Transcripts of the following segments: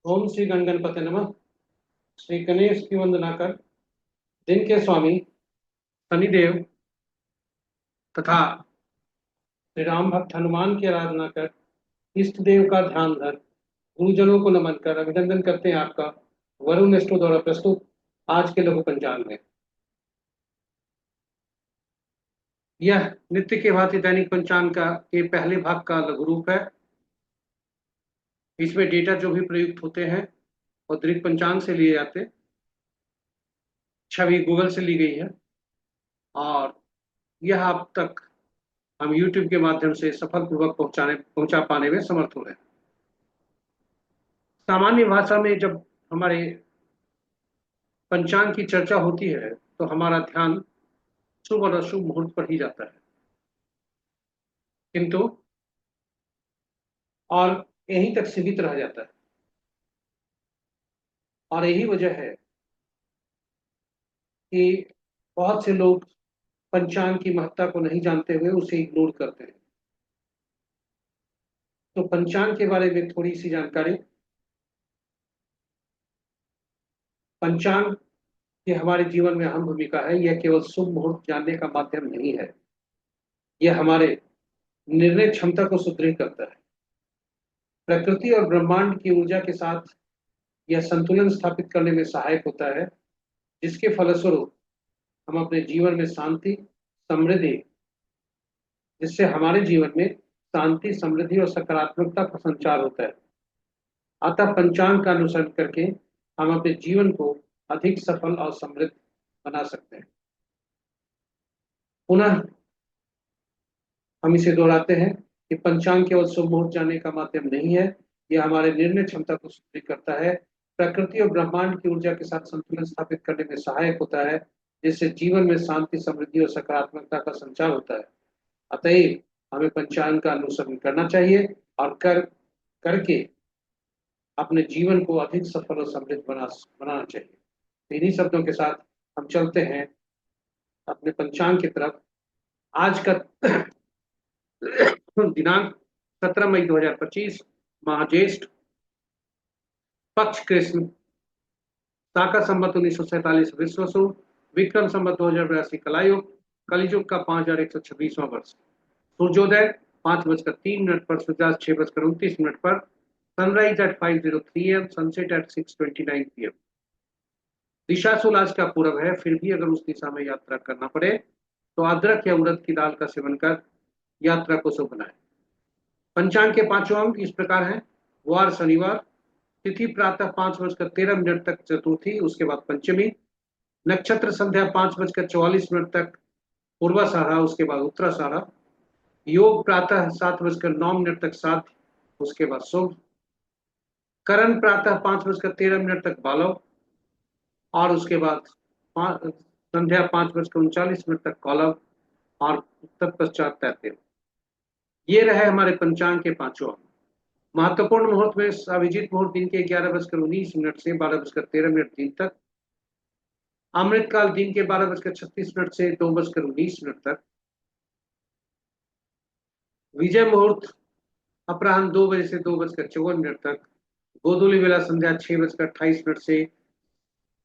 ओम श्री गणगणपते नमः। श्री गणेश की वंदना कर दिन के स्वामी शनिदेव तथा श्री राम भक्त हनुमान की आराधना कर इष्ट देव का ध्यान धर गुरुजनों को नमन कर अभिनंदन करते हैं आपका वरुण नेस्टो द्वारा प्रस्तुत आज के लघु पंचांग में। यह नित्य के भांति दैनिक पंचांग का के पहले भाग का लघु रूप है। इसमें डेटा जो भी प्रयुक्त होते हैं और दृक पंचांग से लिए जाते हैं, छवि गूगल से ली गई है और यह आप तक हम YouTube के माध्यम से सफलपूर्वक पहुंचा पाने में समर्थ हुए हैं। सामान्य भाषा में जब हमारे पंचांग की चर्चा होती है तो हमारा ध्यान शुभ और अशुभ मुहूर्त पर ही जाता है, किंतु और यहीं तक सीमित रह जाता है। और यही वजह है कि बहुत से लोग पंचांग की महत्ता को नहीं जानते हुए उसे इग्नोर करते हैं। तो पंचांग के बारे में थोड़ी सी जानकारी। पंचांग की हमारे जीवन में अहम भूमिका है। यह केवल शुभ मुहूर्त जानने का माध्यम नहीं है, यह हमारे निर्णय क्षमता को सुदृढ़ करता है। प्रकृति और ब्रह्मांड की ऊर्जा के साथ यह संतुलन स्थापित करने में सहायक होता है, जिसके फलस्वरूप हम अपने जीवन में शांति समृद्धि जिससे हमारे जीवन में शांति समृद्धि और सकारात्मकता का संचार होता है। अतः पंचांग का अनुसरण करके हम अपने जीवन को अधिक सफल और समृद्ध बना सकते हैं। पुनः हम इसे दोहराते हैं कि पंचांग केवल शुभ मुहूर्त जानने का माध्यम नहीं है, यह हमारे निर्णय क्षमता को सुदृढ़ करता है। प्रकृति और ब्रह्मांड की ऊर्जा के साथ संतुलन स्थापित करने में सहायक होता है, जिससे जीवन में शांति समृद्धि और सकारात्मकता का संचार होता है। अतएव हमें पंचांग का अनुसरण करना चाहिए और करके अपने जीवन को अधिक सफल और समृद्ध बनाना चाहिए। तो इन्हीं शब्दों के साथ हम चलते हैं अपने पंचांग की तरफ। आज का दिनांक 17 मई 2025, माह ज्येष्ठ, पक्ष कृष्ण, शाका संवत 1947 विश्वसु, विक्रम संवत 2082 कलायुग, कलिजुग का 5126वां वर्ष। सूर्योदय 5:03 पर, सूर्यास्त 6:29 पर, sunrise at 5:03 AM, sunset at 6:29 PM। दिशाशूल आज का पूरब है, फिर भी अगर उस दिशा में यात्रा करना पड़े तो अदरक या उड़द की दाल का सेवन कर यात्रा को शुभ बनाए। पंचांग के पांचों अंक इस प्रकार हैं। वार शनिवार, तिथि प्रातः 5:13 तक चतुर्थी, उसके बाद पंचमी, नक्षत्र संध्या 5:44 तक पूर्वाषाढ़ा, उसके बाद उत्तराषाढ़ा, योग प्रातः 7:09 तक साध्य, उसके बाद शुभ, करण प्रातः 5:13 तक बालव और उसके बाद संध्या 5:39 तक कौलव और तत्पश्चात तैतीय। ये रहे हमारे पंचांग के पांचों अंग। महत्वपूर्ण मुहूर्त में अभिजीत मुहूर्त दिन के 11:19 से 12:13 दिन तक, अमृतकाल दिन के 12:36 से 2:19 तक, विजय मुहूर्त अपराह्न 2 बजे से 2:54 तक, गोधूली वेला संध्या 6:28 से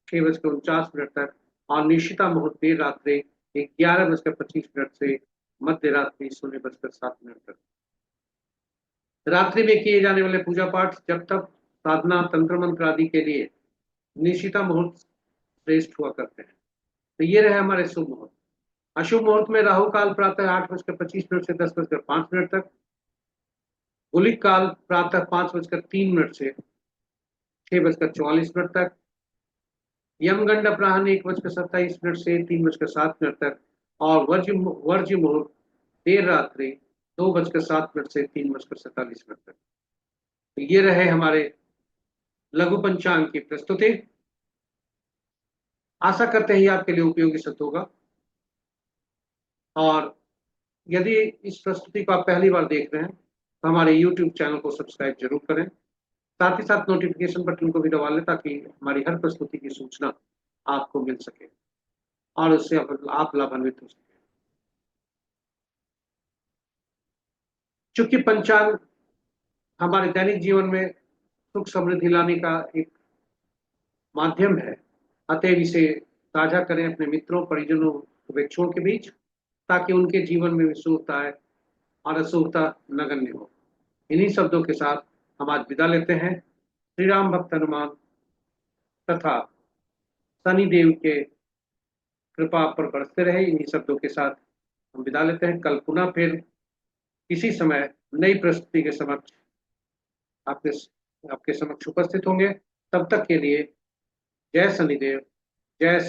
6:49 तक और निशिता मुहूर्त देर रात्रि 11:25 से मध्य रात्रि 0:07 तक। रात्रि में किए जाने वाले पूजा पाठ, जब तक साधना, तंत्र मंत्र आदि के लिए निशिता मुहूर्त श्रेष्ठ हुआ करते हैं। तो ये रहे हमारे शुभ मुहूर्त। अशुभ मुहूर्त में राहु काल प्रातः 8:25 से 10:05 तक, गुलिक काल प्रातः 5:03 से 6:44 तक, यमगंड अपराह्न 1:27 से 3:07 तक और वर्ज्य मुहूर्त देर रात्रि 2:07 से 3:47 तक। तो ये रहे हमारे लघु पंचांग की प्रस्तुति। आशा करते हैं आपके लिए उपयोगी सिद्ध होगा और यदि इस प्रस्तुति को आप पहली बार देख रहे हैं तो हमारे YouTube चैनल को सब्सक्राइब जरूर करें, साथ ही साथ नोटिफिकेशन बटन को भी दबा लें ताकि हमारी हर प्रस्तुति की सूचना आपको मिल सके और उससे आप लाभान्वित हो सके। चूंकि पंचांग हमारे दैनिक जीवन में सुख समृद्धि लाने का एक माध्यम है। अतएव इसे साझा करें अपने मित्रों, परिजनों, शुभेच्छुओं के बीच, ताकि उनके जीवन में भी शुभता है और अशुभता नगण्य हो। इन्हीं शब्दों के साथ हम आज विदा लेते हैं। श्री राम भक्त हनुमान तथा शनि देव के कृपा आप पर बरसते रहे। इन्हीं शब्दों के साथ हम विदा लेते हैं। कल पुनः फिर इसी समय नई प्रस्तुति के समक्ष आपके आपके समक्ष उपस्थित होंगे। तब तक के लिए जय शनिदेव, जय श्री